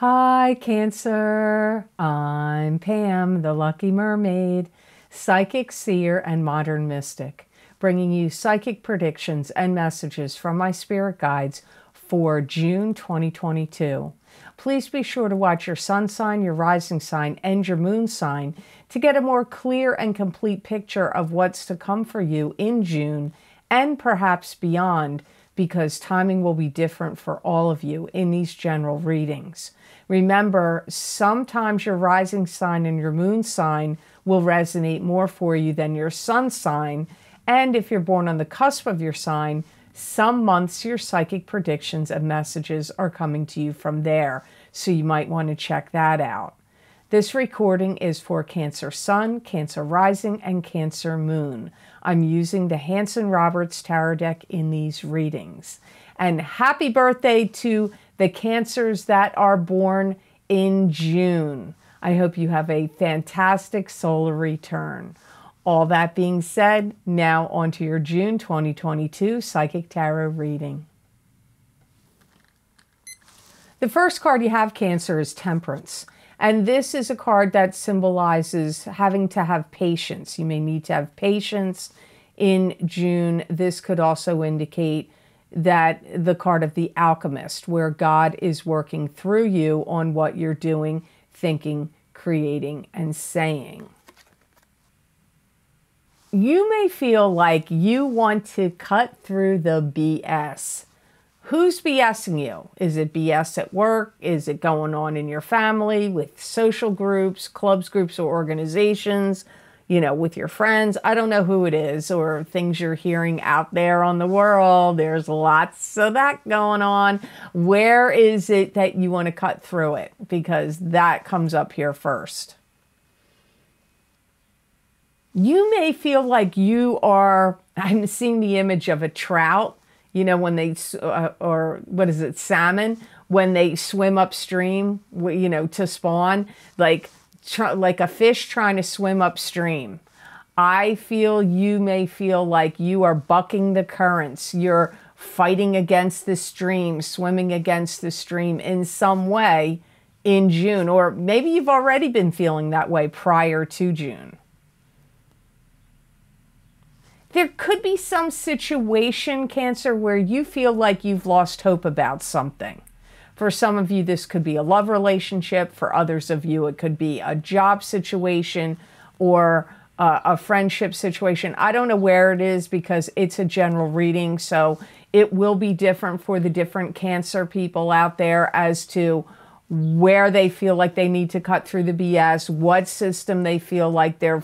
Hi, Cancer. I'm Pam, the Lucky Mermaid, psychic seer and modern mystic, bringing you psychic predictions and messages from my spirit guides for June 2022. Please be sure to watch your sun sign, your rising sign, and your moon sign to get a more clear and complete picture of what's to come for you in June and perhaps beyond, because timing will be different for all of you in these general readings. Remember, sometimes your rising sign and your moon sign will resonate more for you than your sun sign. And if you're born on the cusp of your sign, some months your psychic predictions and messages are coming to you from there. So you might want to check that out. This recording is for Cancer Sun, Cancer Rising, and Cancer Moon. I'm using the Hanson-Roberts Tarot deck in these readings. And happy birthday to the Cancers that are born in June. I hope you have a fantastic solar return. All that being said, now on to your June 2022 Psychic Tarot reading. The first card you have, Cancer, is Temperance. And this is a card that symbolizes having to have patience. You may need to have patience in June. This could also indicate that the card of the Alchemist, where God is working through you on what you're doing, thinking, creating, and saying. You may feel like you want to cut through the BS. Who's BSing you? Is it BS at work? Is it going on in your family, with social groups, clubs, groups, or organizations, with your friends? I don't know who it is, or things you're hearing out there on the world. There's lots of that going on. Where is it that you want to cut through it? Because that comes up here first. You may feel like you are, I'm seeing the image of a trout, when they, or what is it, salmon, when they swim upstream, to spawn, like a fish trying to swim upstream. I feel you may feel like you are bucking the currents. You're fighting against the stream, swimming against the stream in some way in June, or maybe you've already been feeling that way prior to June. There could be some situation, Cancer, where you feel like you've lost hope about something. For some of you, this could be a love relationship. For others of you, it could be a job situation or a friendship situation. I don't know where it is because it's a general reading, so it will be different for the different Cancer people out there as to where they feel like they need to cut through the BS, what system they feel like they're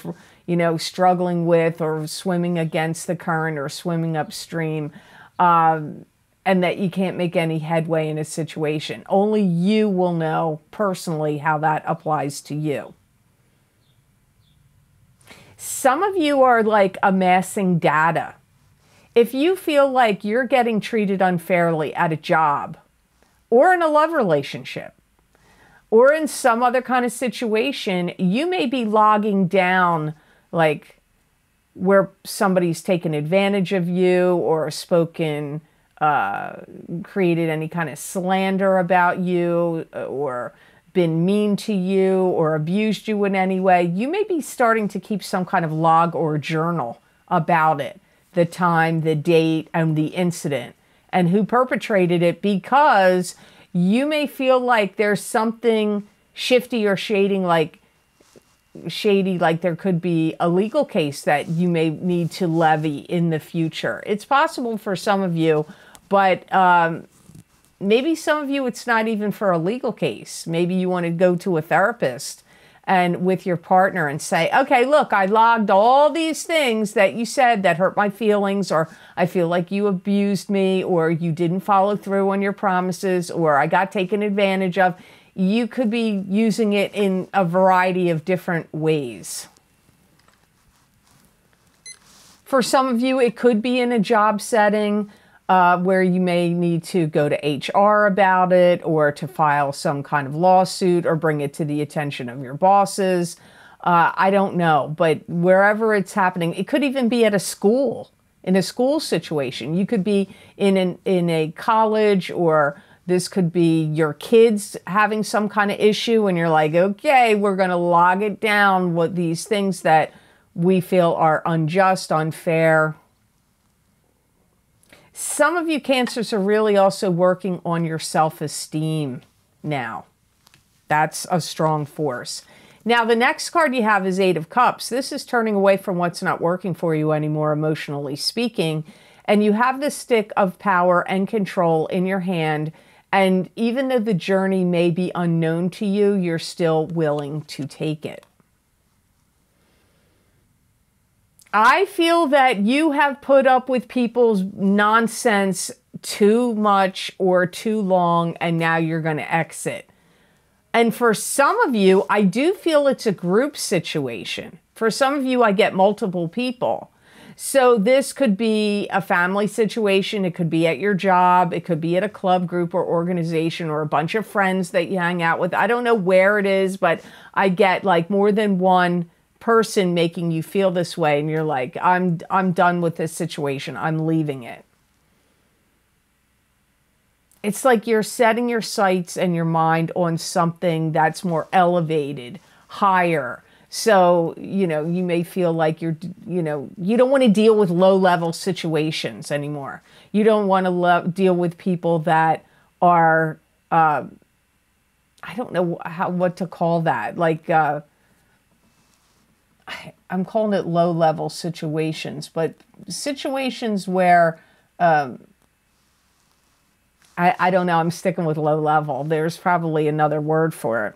struggling with, or swimming against the current, or swimming upstream, and that you can't make any headway in a situation. Only you will know personally how that applies to you. Some of you are like amassing data. If you feel like you're getting treated unfairly at a job, or in a love relationship, or in some other kind of situation, you may be logging down like where somebody's taken advantage of you, or spoken, created any kind of slander about you, or been mean to you, or abused you in any way. You may be starting to keep some kind of log or journal about it, the time, the date, and the incident, and who perpetrated it, because you may feel like there's something shifty or shady, like there could be a legal case that you may need to levy in the future. It's possible for some of you, but maybe some of you, it's not even for a legal case. Maybe you want to go to a therapist and with your partner and say, okay, look, I logged all these things that you said that hurt my feelings, or I feel like you abused me, or you didn't follow through on your promises, or I got taken advantage of. You could be using it in a variety of different ways. For some of you, it could be in a job setting where you may need to go to HR about it, or to file some kind of lawsuit, or bring it to the attention of your bosses. I don't know, but wherever it's happening, it could even be at a school, in a school situation. You could be in a college or This could be your kids having some kind of issue and you're like, okay, we're going to log it down, what these things that we feel are unjust, unfair. Some of you Cancers are really also working on your self-esteem now. That's a strong force. Now, the next card you have is Eight of Cups. This is turning away from what's not working for you anymore, emotionally speaking. And you have the stick of power and control in your hand. And even though the journey may be unknown to you, you're still willing to take it. I feel that you have put up with people's nonsense too much or too long, and now you're going to exit. And for some of you, I do feel it's a group situation. For some of you, I get multiple people. So this could be a family situation. It could be at your job. It could be at a club, group, or organization, or a bunch of friends that you hang out with. I don't know where it is, but I get like more than one person making you feel this way. And you're like, I'm done with this situation. I'm leaving it. It's like you're setting your sights and your mind on something that's more elevated, higher. So, you know, you may feel like you don't want to deal with low-level situations anymore. You don't want to deal with people that are, I don't know what to call that. Like, I'm calling it low-level situations, but situations where, I don't know, I'm sticking with low level. There's probably another word for it.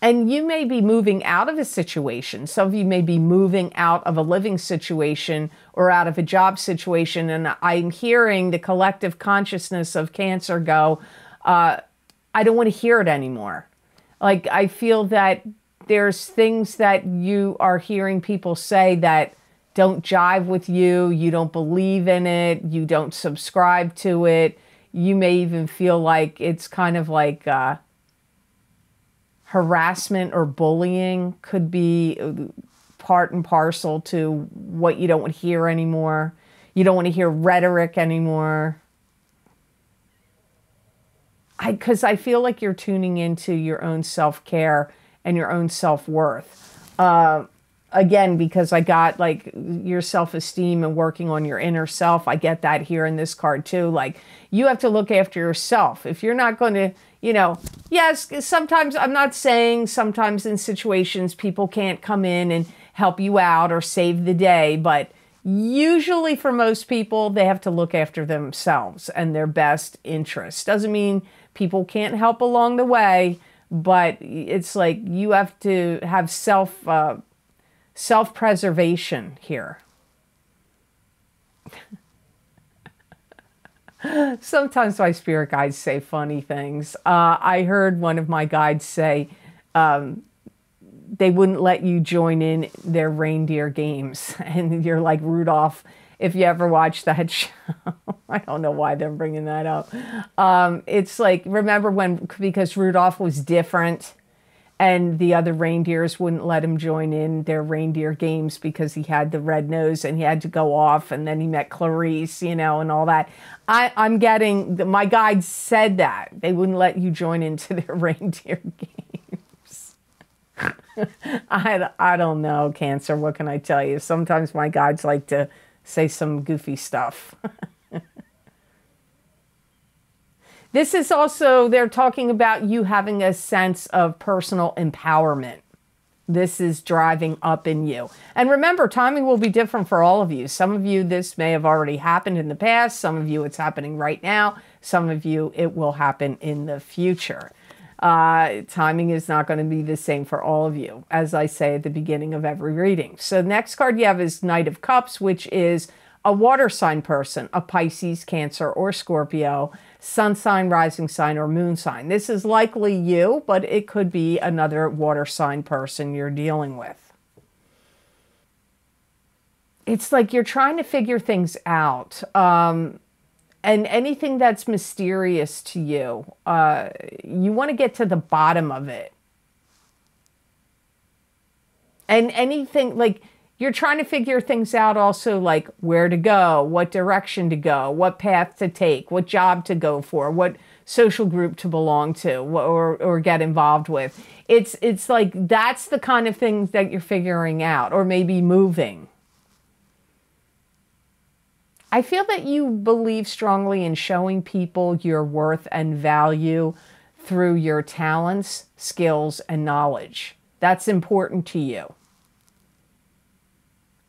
And you may be moving out of a situation. Some of you may be moving out of a living situation or out of a job situation. And I'm hearing the collective consciousness of Cancer go, I don't want to hear it anymore. Like, I feel that there's things that you are hearing people say that don't jive with you, you don't believe in it, you don't subscribe to it. You may even feel like it's kind of like harassment or bullying could be part and parcel to what you don't want to hear anymore. You don't want to hear rhetoric anymore. Because I feel like you're tuning into your own self-care and your own self-worth. Again, because I got like your self-esteem and working on your inner self. I get that here in this card too. Like, you have to look after yourself. If you're not going to, you know, yes, sometimes, I'm not saying sometimes in situations people can't come in and help you out or save the day, but usually for most people, they have to look after themselves and their best interests. Doesn't mean people can't help along the way, but it's like you have to have self-preservation here. Sometimes my spirit guides say funny things. I heard one of my guides say they wouldn't let you join in their reindeer games. And you're like Rudolph, if you ever watched that show. I don't know why they're bringing that up. It's like, remember because Rudolph was different, and the other reindeers wouldn't let him join in their reindeer games because he had the red nose and he had to go off, and then he met Clarice, you know, and all that. I'm getting, my guide said that. They wouldn't let you join into their reindeer games. I don't know, Cancer, what can I tell you? Sometimes my guides like to say some goofy stuff. This is also, they're talking about you having a sense of personal empowerment. This is driving up in you. And remember, timing will be different for all of you. Some of you, this may have already happened in the past. Some of you, it's happening right now. Some of you, it will happen in the future. Timing is not going to be the same for all of you, as I say at the beginning of every reading. So the next card you have is Knight of Cups, which is a water sign person, a Pisces, Cancer, or Scorpio, sun sign, rising sign, or moon sign. This is likely you, but it could be another water sign person you're dealing with. It's like you're trying to figure things out. And anything that's mysterious to you, you want to get to the bottom of it. And anything, like, You're trying to figure things out also, like where to go, what direction to go, what path to take, what job to go for, what social group to belong to or get involved with. It's like that's the kind of things that you're figuring out, or maybe moving. I feel that you believe strongly in showing people your worth and value through your talents, skills, and knowledge. That's important to you.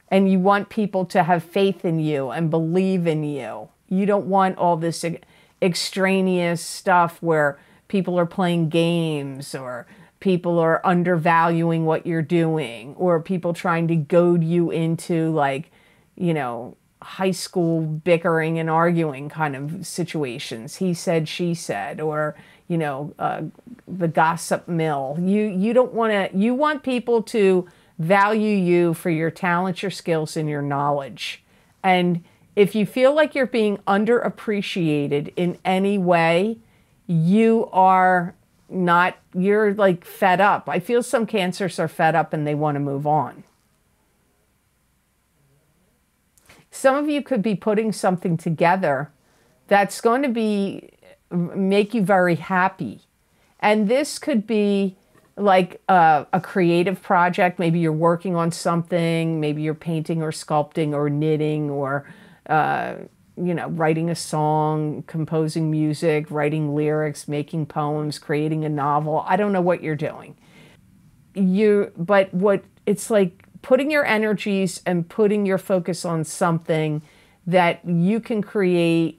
And you want people to have faith in you and believe in you. You don't want all this extraneous stuff where people are playing games, or people are undervaluing what you're doing, or people trying to goad you into, like, you know, high school bickering and arguing kind of situations. He said, she said, or, you know, the gossip mill. You don't want to, you want people to value you for your talents, your skills, and your knowledge. And if you feel like you're being underappreciated in any way, you are not, you're like fed up. I feel some Cancers are fed up and they want to move on. Some of you could be putting something together that's going to make you very happy. And this could be like a creative project. Maybe you're working on something. Maybe you're painting or sculpting or knitting, or, you know, writing a song, composing music, writing lyrics, making poems, creating a novel. I don't know what you're doing. But what it's like, putting your energies and putting your focus on something that you can create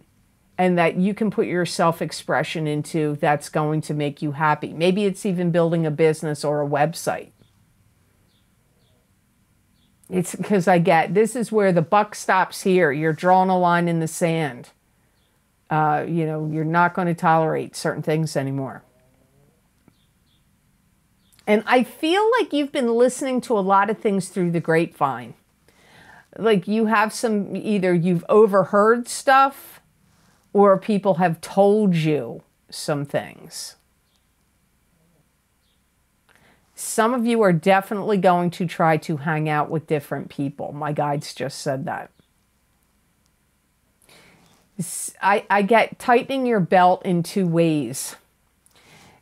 and that you can put your self-expression into, that's going to make you happy. Maybe it's even building a business or a website. It's because this is where the buck stops here. You're drawing a line in the sand. You know, you're not going to tolerate certain things anymore. And I feel like you've been listening to a lot of things through the grapevine. Like you have some, either you've overheard stuff or people have told you some things. Some of you are definitely going to try to hang out with different people. My guides just said that. I get tightening your belt in two ways.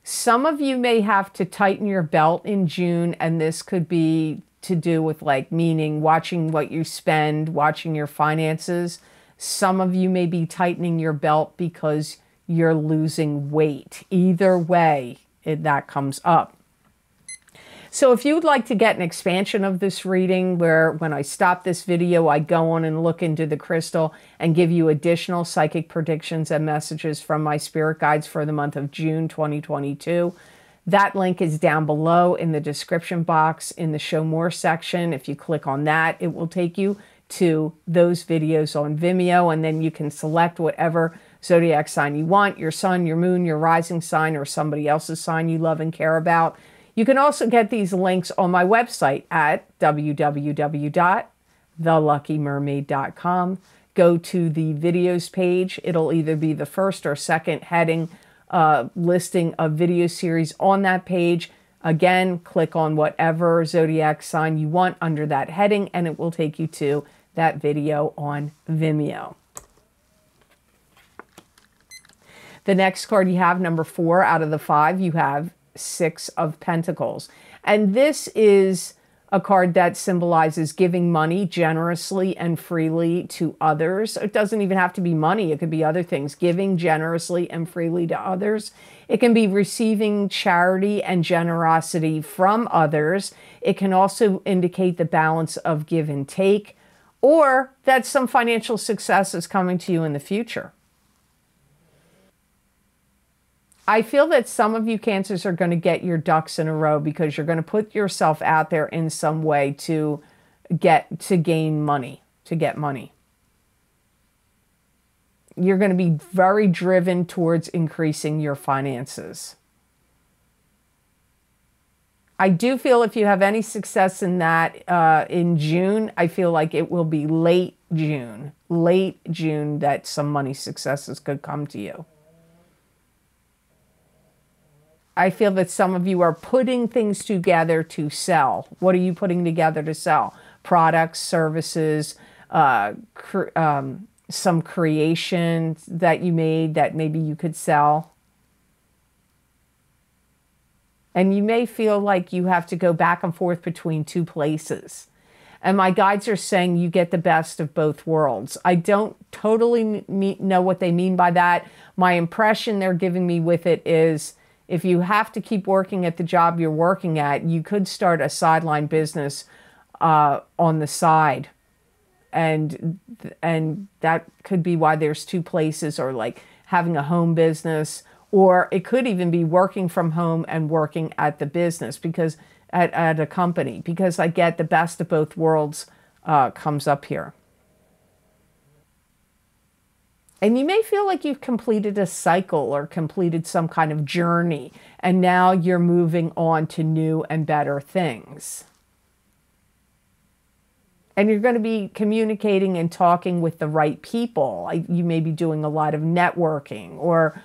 Some of you may have to tighten your belt in June, and this could be to do with, like, meaning watching what you spend, watching your finances. Some of you may be tightening your belt because you're losing weight. Either way, that comes up. So if you would like to get an expansion of this reading, where when I stop this video, I go on and look into the crystal and give you additional psychic predictions and messages from my spirit guides for the month of June 2022, that link is down below in the description box in the Show More section. If you click on that, it will take you to those videos on Vimeo, and then you can select whatever zodiac sign you want, your sun, your moon, your rising sign, or somebody else's sign you love and care about. You can also get these links on my website at www.theluckymermaid.com. Go to the videos page. It'll either be the first or second heading listing of video series on that page. Again, click on whatever zodiac sign you want under that heading, and it will take you to that video on Vimeo. The next card you have, number 4 out of the 5, you have 6 of Pentacles. And this is a card that symbolizes giving money generously and freely to others. It doesn't even have to be money. It could be other things. Giving generously and freely to others. It can be receiving charity and generosity from others. It can also indicate the balance of give and take, or that some financial success is coming to you in the future. I feel that some of you Cancers are going to get your ducks in a row because you're going to put yourself out there in some way to gain money, to get money. You're going to be very driven towards increasing your finances. I do feel if you have any success in that in June, I feel like it will be late June that some money successes could come to you. I feel that some of you are putting things together to sell. What are you putting together to sell? products, services, some creation that you made that maybe you could sell. And you may feel like you have to go back and forth between two places. And my guides are saying you get the best of both worlds. I don't totally know what they mean by that. My impression they're giving me with it is if you have to keep working at the job you're working at, you could start a sideline business on the side. And that could be why there's two places, or like having a home business, or it could even be working from home and working at the business, because at a company, because I get the best of both worlds comes up here. And you may feel like you've completed a cycle or completed some kind of journey, and now you're moving on to new and better things. And you're going to be communicating and talking with the right people. You may be doing a lot of networking, or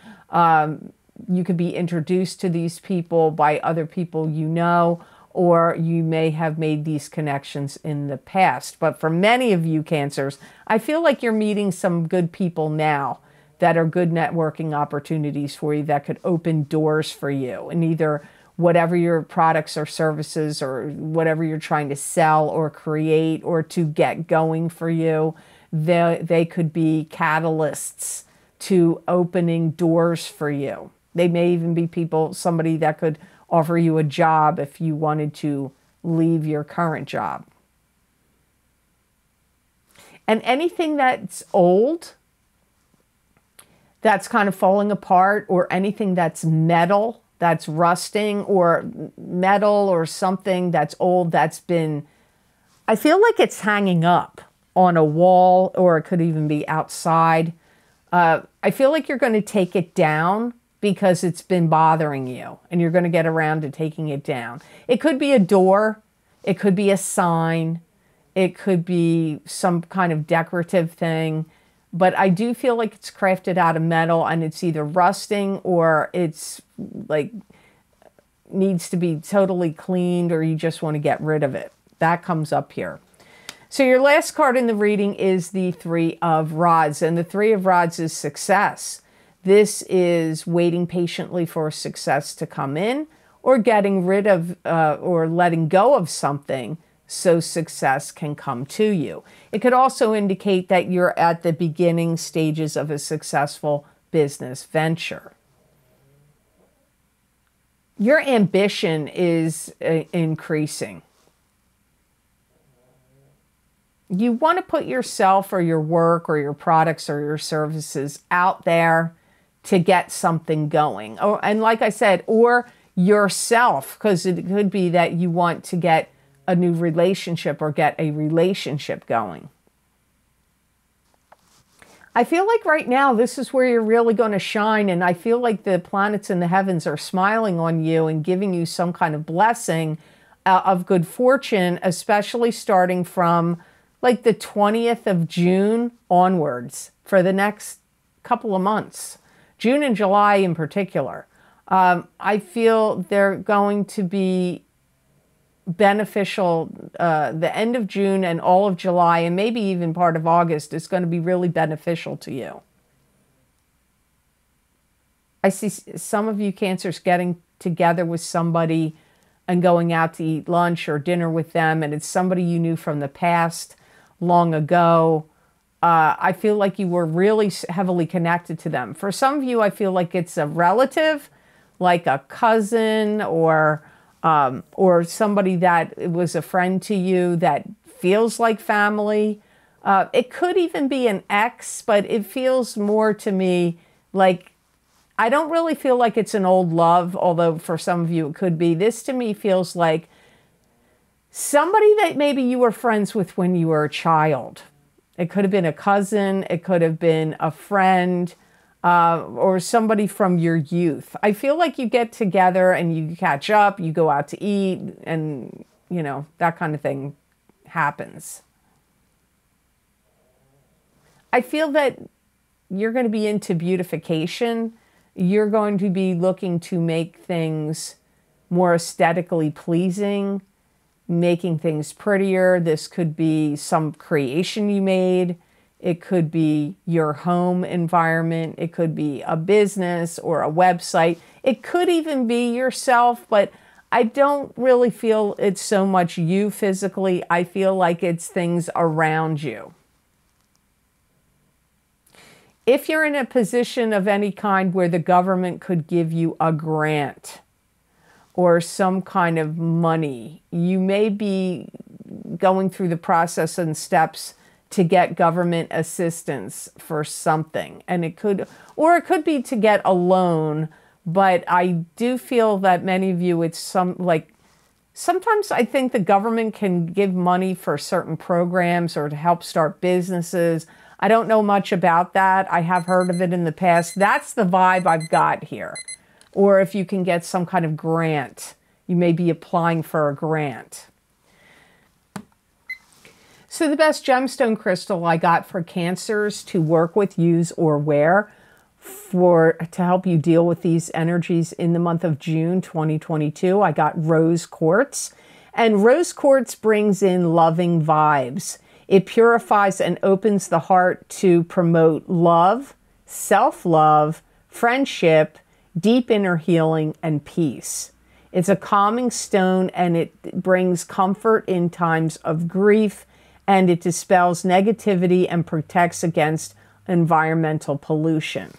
you could be introduced to these people by other people you know, or you may have made these connections in the past. But for many of you Cancers, I feel like you're meeting some good people now that are good networking opportunities for you that could open doors for you in either whatever your products or services or whatever you're trying to sell or create or to get going for you. They could be catalysts to opening doors for you. They may even be somebody that could offer you a job if you wanted to leave your current job. And anything that's old, that's kind of falling apart, or anything that's metal, that's rusting, or metal or something that's old, that's been, I feel like it's hanging up on a wall, or it could even be outside. I feel like you're going to take it down because it's been bothering you, and you're going to get around to taking it down. It could be a door, it could be a sign, it could be some kind of decorative thing, but I do feel like it's crafted out of metal, and it's either rusting or it's like needs to be totally cleaned, or you just want to get rid of it. That comes up here. So your last card in the reading is the Three of Rods, and the Three of Rods is success. This is waiting patiently for success to come in, or getting rid of or letting go of something so success can come to you. It could also indicate that you're at the beginning stages of a successful business venture. Your ambition is increasing. You want to put yourself or your work or your products or your services out there to get something going. And like I said, or yourself, because it could be that you want to get a new relationship or get a relationship going. I feel like right now, this is where you're really going to shine. And I feel like the planets in the heavens are smiling on you and giving you some kind of blessing of good fortune, especially starting from like the 20th of June onwards for the next couple of months. June and July in particular. I feel they're going to be beneficial. The end of June and all of July, and maybe even part of August, is going to be really beneficial to you. I see some of you Cancers getting together with somebody and going out to eat lunch or dinner with them, and it's somebody you knew from the past long ago. I feel like you were really heavily connected to them. For some of you, I feel like it's a relative, like a cousin or somebody that was a friend to you that feels like family. It could even be an ex, but it feels more to me like, I don't really feel like it's an old love, although for some of you it could be. This to me feels like somebody that maybe you were friends with when you were a child. It could have been a cousin, it could have been a friend, or somebody from your youth. I feel like you get together and you catch up, you go out to eat, and, you know, that kind of thing happens. I feel that you're going to be into beautification. You're going to be looking to make things more aesthetically pleasing. making things prettier. This could be some creation you made. It could be your home environment. It could be a business or a website. It could even be yourself, but I don't really feel it's so much you physically. I feel like it's things around you. If you're in a position of any kind where the government could give you a grant or some kind of money, you may be going through the process and steps to get government assistance for something. And it could be to get a loan, but I do feel that many of you, it's sometimes I think the government can give money for certain programs or to help start businesses. I don't know much about that. I have heard of it in the past. That's the vibe I've got here. Or if you can get some kind of grant, you may be applying for a grant. So the best gemstone crystal I got for Cancers to work with, use, or wear to help you deal with these energies in the month of June 2022, I got rose quartz. And rose quartz brings in loving vibes. It purifies and opens the heart to promote love, self-love, friendship, deep inner healing, and peace. It's a calming stone, and it brings comfort in times of grief, and it dispels negativity and protects against environmental pollution.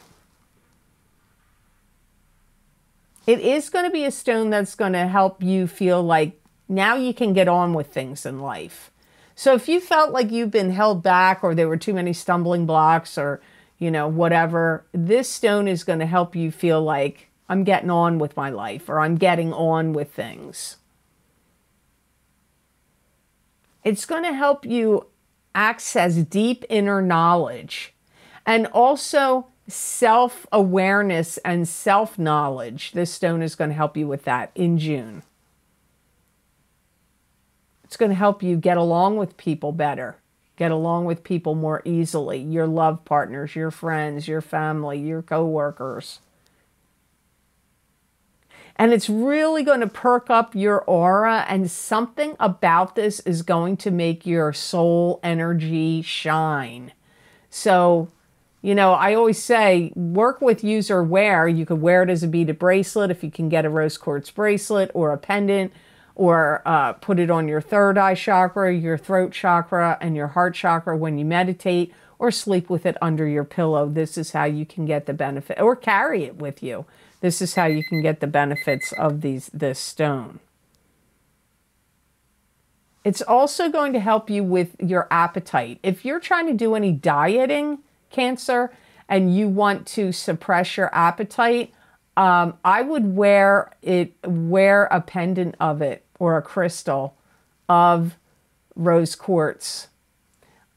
It is going to be a stone that's going to help you feel like now you can get on with things in life. So if you felt like you've been held back or there were too many stumbling blocks or, whatever, this stone is going to help you feel like I'm getting on with my life or I'm getting on with things. It's going to help you access deep inner knowledge and also self-awareness and self-knowledge. This stone is going to help you with that in June. It's going to help you get along with people better, get along with people more easily, your love partners, your friends, your family, your co-workers. And it's really going to perk up your aura, and something about this is going to make your soul energy shine. So, I always say, work with, use, or wear. You could wear it as a beaded bracelet if you can get a rose quartz bracelet or a pendant, or put it on your third eye chakra, your throat chakra, and your heart chakra when you meditate, or sleep with it under your pillow. This is how you can get the benefit, or carry it with you. This is how you can get the benefits of this stone. It's also going to help you with your appetite. If you're trying to do any dieting, Cancer, and you want to suppress your appetite, I would wear a pendant of it or a crystal of rose quartz.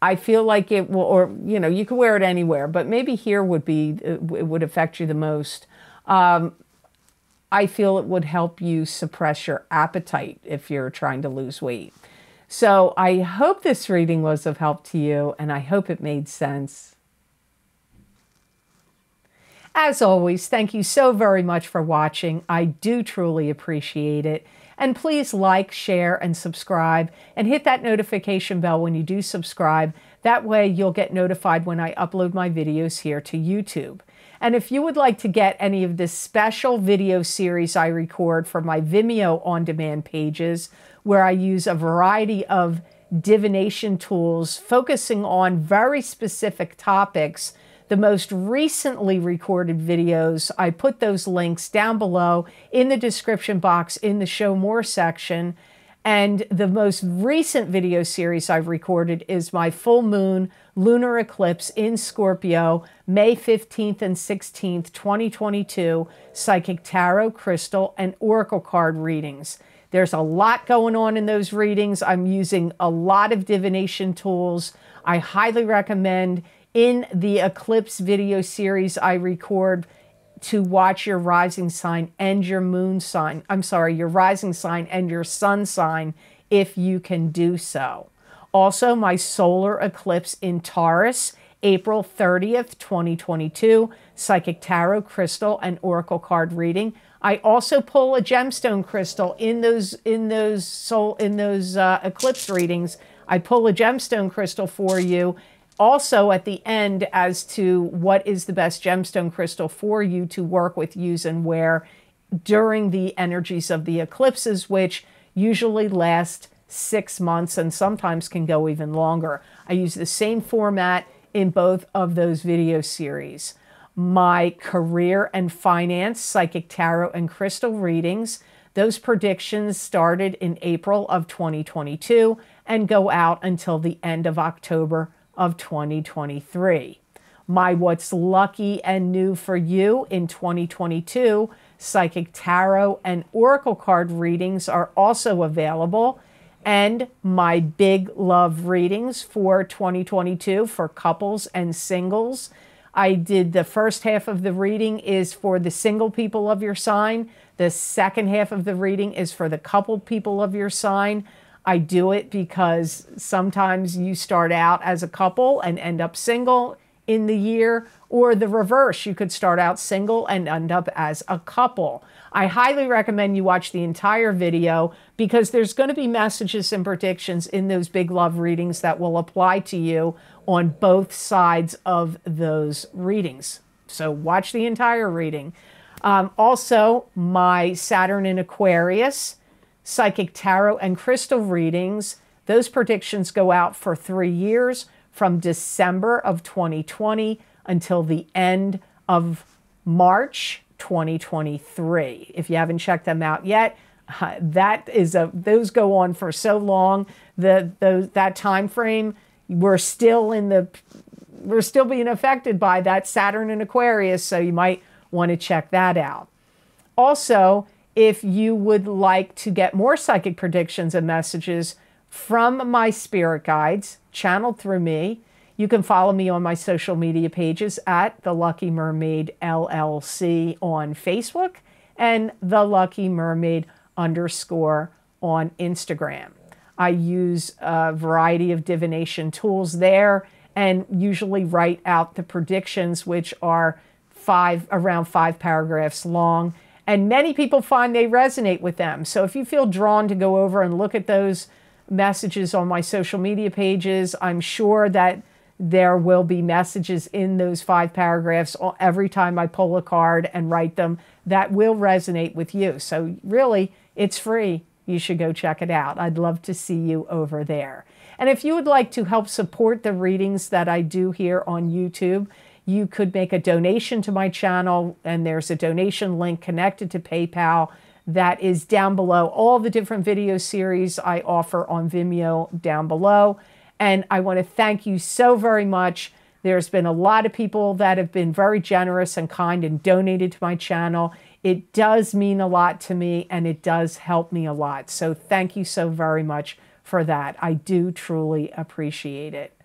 I feel like it will, or you can wear it anywhere, but maybe here it would affect you the most. I feel it would help you suppress your appetite if you're trying to lose weight. So I hope this reading was of help to you, and I hope it made sense. As always, thank you so very much for watching. I do truly appreciate it. And please like, share, and subscribe, and hit that notification bell when you do subscribe. That way you'll get notified when I upload my videos here to YouTube. And if you would like to get any of this special video series I record for my Vimeo on-demand pages, where I use a variety of divination tools focusing on very specific topics, the most recently recorded videos, I put those links down below in the description box in the Show More section. And the most recent video series I've recorded is my full moon lunar eclipse in Scorpio, May 15th and 16th, 2022, psychic tarot, crystal, and oracle card readings. There's a lot going on in those readings. I'm using a lot of divination tools. I highly recommend in the eclipse video series I record to watch your rising sign and your moon sign. Your rising sign and your sun sign if you can do so. Also, my solar eclipse in Taurus, April 30th, 2022, psychic tarot, crystal, and oracle card reading. I also pull a gemstone crystal in those eclipse readings. I pull a gemstone crystal for you also at the end as to what is the best gemstone crystal for you to work with, use, and wear during the energies of the eclipses, which usually last 6 months and sometimes can go even longer. I use the same format in both of those video series. My career and finance, psychic tarot, and crystal readings, those predictions started in April of 2022 and go out until the end of October of 2023. My What's Lucky and New for You in 2022 psychic tarot and oracle card readings are also available. And my big love readings for 2022 for couples and singles. I did the first half of the reading is for the single people of your sign. The second half of the reading is for the coupled people of your sign. I do it because sometimes you start out as a couple and end up single in the year, or the reverse. You could start out single and end up as a couple. I highly recommend you watch the entire video because there's going to be messages and predictions in those big love readings that will apply to you on both sides of those readings. So watch the entire reading. Also, my Saturn in Aquarius, psychic tarot and crystal readings, those predictions go out for 3 years from December of 2020 until the end of March 2023. If you haven't checked them out yet, those go on for so long. That time frame, we're still being affected by that Saturn in Aquarius, so you might want to check that out. Also, if you would like to get more psychic predictions and messages from my spirit guides channeled through me, you can follow me on my social media pages at The Lucky Mermaid LLC on Facebook and The Lucky Mermaid _ on Instagram. I use a variety of divination tools there and usually write out the predictions, which are around 5 paragraphs long. And many people find they resonate with them. So if you feel drawn to go over and look at those messages on my social media pages, I'm sure that there will be messages in those 5 paragraphs every time I pull a card and write them that will resonate with you. So really, it's free. You should go check it out. I'd love to see you over there. And if you would like to help support the readings that I do here on YouTube, you could make a donation to my channel, and there's a donation link connected to PayPal that is down below. All the different video series I offer on Vimeo down below. And I want to thank you so very much. There's been a lot of people that have been very generous and kind and donated to my channel. It does mean a lot to me, and it does help me a lot. So thank you so very much for that. I do truly appreciate it.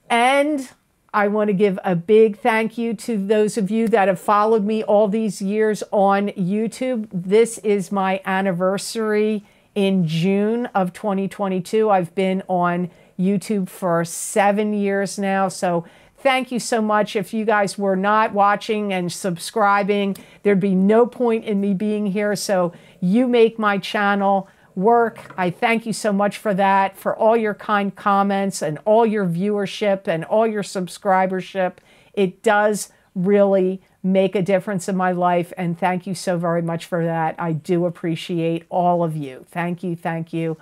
And I want to give a big thank you to those of you that have followed me all these years on YouTube. This is my anniversary in June of 2022. I've been on YouTube for 7 years now. So thank you so much. If you guys were not watching and subscribing, there'd be no point in me being here. So you make my channel work. I thank you so much for that, for all your kind comments and all your viewership and all your subscribership. It does really make a difference in my life, and thank you so very much for that. I do appreciate all of you. Thank you, thank you,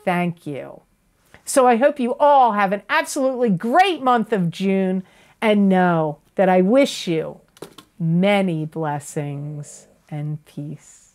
thank you. So I hope you all have an absolutely great month of June, and know that I wish you many blessings and peace.